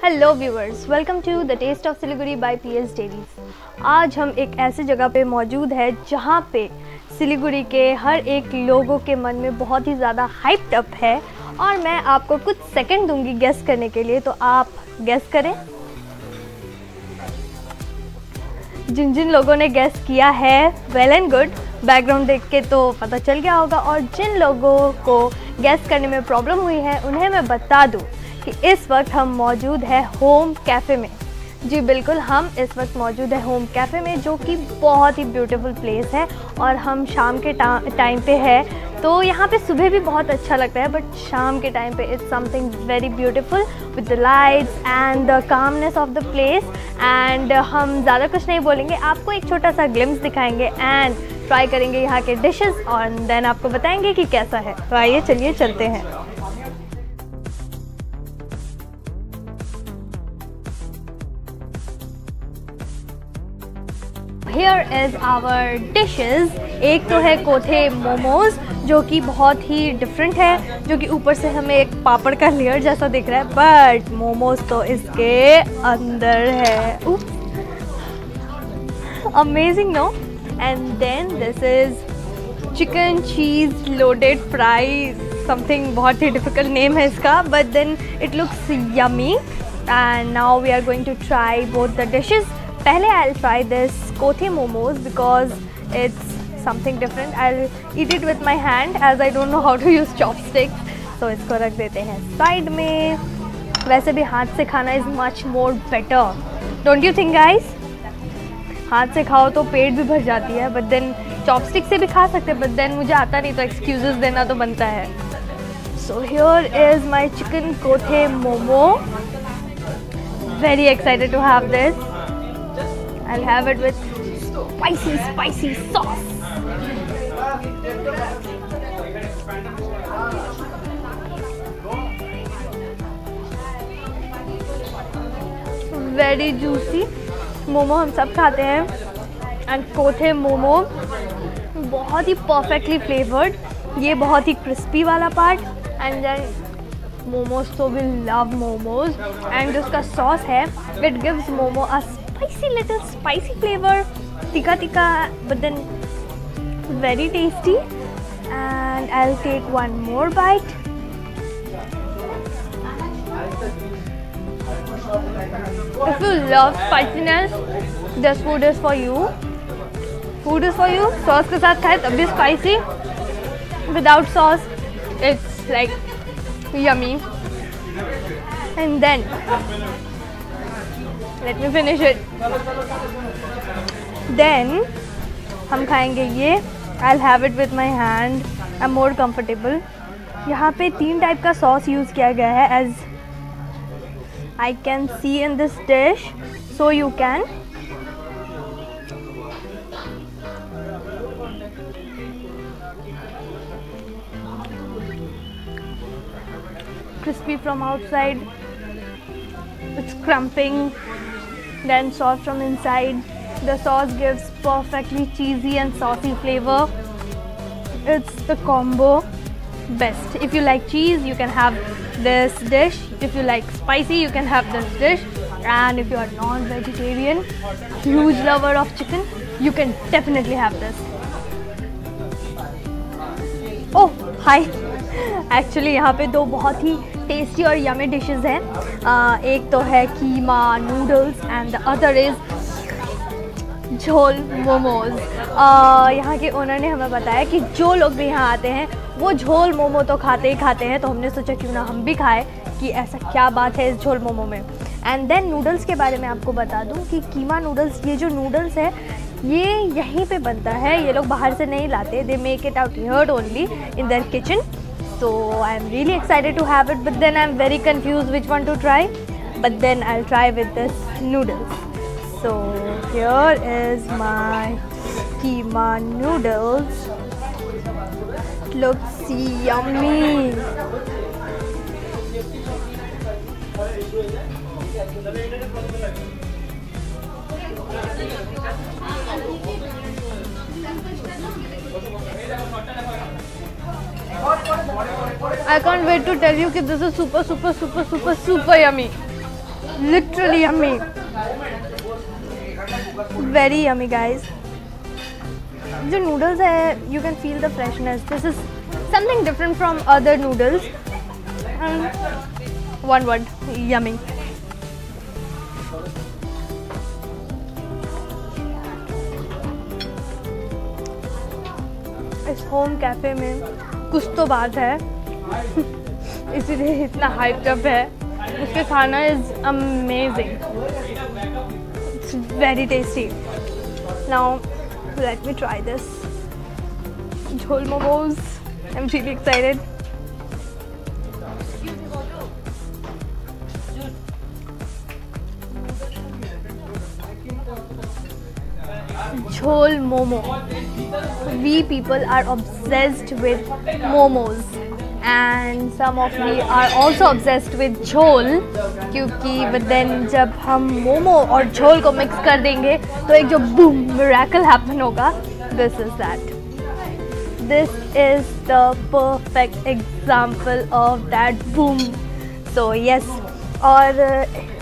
Hello viewers, welcome to the taste of Siliguri by PS dailies. आज हम एक ऐसी जगह पे मौजूद है जहाँ पे सिलीगुड़ी के हर एक लोगों के मन में बहुत ही ज़्यादा हाइप्ड अप है और मैं आपको कुछ सेकंड दूंगी गेस करने के लिए, तो आप गेस करें। जिन जिन लोगों ने गेस किया है वेल एंड गुड, बैकग्राउंड देख के तो पता चल गया होगा। और जिन लोगों को गेस करने में प्रॉब्लम हुई है उन्हें मैं बता दूं कि इस वक्त हम मौजूद है होम कैफ़े में। जी बिल्कुल, हम इस वक्त मौजूद है होम कैफ़े में, जो कि बहुत ही ब्यूटीफुल प्लेस है और हम शाम के टाइम पे है। तो यहाँ पे सुबह भी बहुत अच्छा लगता है, बट शाम के टाइम पे it's something very beautiful with the lights and the calmness of the place. And हम ज़्यादा कुछ नहीं बोलेंगे, आपको एक छोटा सा ग्लिम्स दिखाएंगे एंड ट्राई करेंगे यहाँ के डिशेस और देन आपको बताएंगे कि कैसा है। तो आइए चलिए चलते हैं। Here is our dishes। एक तो है कोथे मोमोज, जो कि बहुत ही डिफरेंट है, जो कि ऊपर से हमें एक पापड़ का लेयर जैसा दिख रहा है, बट मोमोज तो इसके अंदर है। Amazing no. And then this is chicken cheese loaded fries, something बहुत ही डिफिकल्ट नेम है इसका, but then it looks yummy. And now we are going to try both the dishes. पहले I'll try this kothe momos because it's something different. I'll eat it with my hand as I don't know how to use chopsticks. So इसको रख देते हैं side में। वैसे भी हाथ से खाना is much more better, don't you think guys? हाथ से खाओ तो पेट भी भर जाती है, but then chopstick से भी खा सकते हैं, but then मुझे आता नहीं तो excuses देना तो बनता है। So here is my chicken kothe momo. Very excited to have this. I'll have it with spicy sauce. Very juicy momo हम सब खाते हैं, एंड कोथे मोमो बहुत ही परफेक्टली फ्लेवर्ड। ये बहुत ही क्रिस्पी वाला पार्ट, एंड देन मोमोज तो विल लव मोमोज। एंड उसका सॉस है, it gives momo a little spicy flavor, tikka, but then very tasty. And I'll take one more bite. If you love spiciness, this food is for you. Food is for you. Sauce के साथ खाए तब भी spicy. Without sauce, it's like yummy. And then let me finish it. Then हम खाएंगे ये। I'll have it with my hand. I'm more comfortable. यहाँ पे 3 टाइप का सॉस यूज़ किया गया है, as I can see in this dish. So you can crispy from outside, it's crumping, then soft from inside. The sauce gives perfectly cheesy and saucy flavor. It's the combo best. If you like cheese, you can have this dish. If you like spicy, you can have this dish. And if you are non-vegetarian, huge lover of chicken, you can definitely have this. Oh, hi. Actually यहाँ पे 2 बहुत ही tasty और yummy dishes हैं। एक तो है keema noodles and the other is jhol momos. यहाँ के ओनर ने हमें बताया कि जो लोग भी यहाँ आते हैं वो झोल मोमो तो खाते ही खाते हैं, तो हमने सोचा क्यों ना हम भी खाएं कि ऐसा क्या बात है इस झोल मोमो में। एंड देन नूडल्स के बारे में आपको बता दूँ कि कीमा नूडल्स, ये जो नूडल्स है ये यहीं पे बनता है, ये लोग बाहर से नहीं लाते, they make it out here only in their kitchen. So I'm really excited to have it, but then I'm very confused which one to try. But then I'll try with this noodles. So here is my keema noodles. It looks yummy. I can't wait to tell you कि this is super yummy. Literally yummy. Very yummy, guys. जो noodles है, you can feel the freshness. This is something different from other noodles. One word, yummy. इस home cafe में कुछ तो बात है इसीलिए इतना हाइप अप है. उसके खाना is amazing. It's very tasty. Now let me try this jhol momos. I am really excited. Jhol momo. We people are obsessed with momos and some of we are also obsessed with jhol क्योंकि but then जब हम मोमो और झोल को mix कर देंगे तो एक जो boom miracle happen होगा. This is that. This is the perfect example of that boom. So yes. और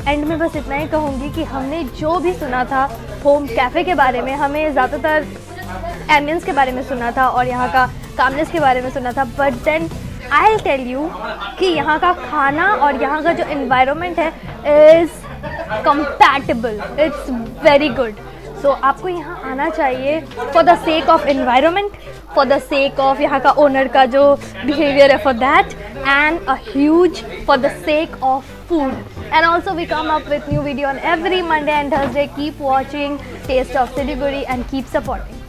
एंड में बस इतना ही कहूँगी कि हमने जो भी सुना था होम कैफ़े के बारे में, हमें ज़्यादातर एम्बियंस के बारे में सुना था और यहाँ का कामनेस के बारे में सुना था. But then I will tell you कि यहाँ का खाना और यहाँ का जो एनवायरनमेंट है is compatible. It's very good. So आपको यहाँ आना चाहिए for the sake of environment, for the sake of यहाँ का ओनर का जो बिहेवियर है for that, and a huge for the sake of food. And also we come up with new video on every Monday and Thursday. Keep watching Taste of Siliguri and keep supporting.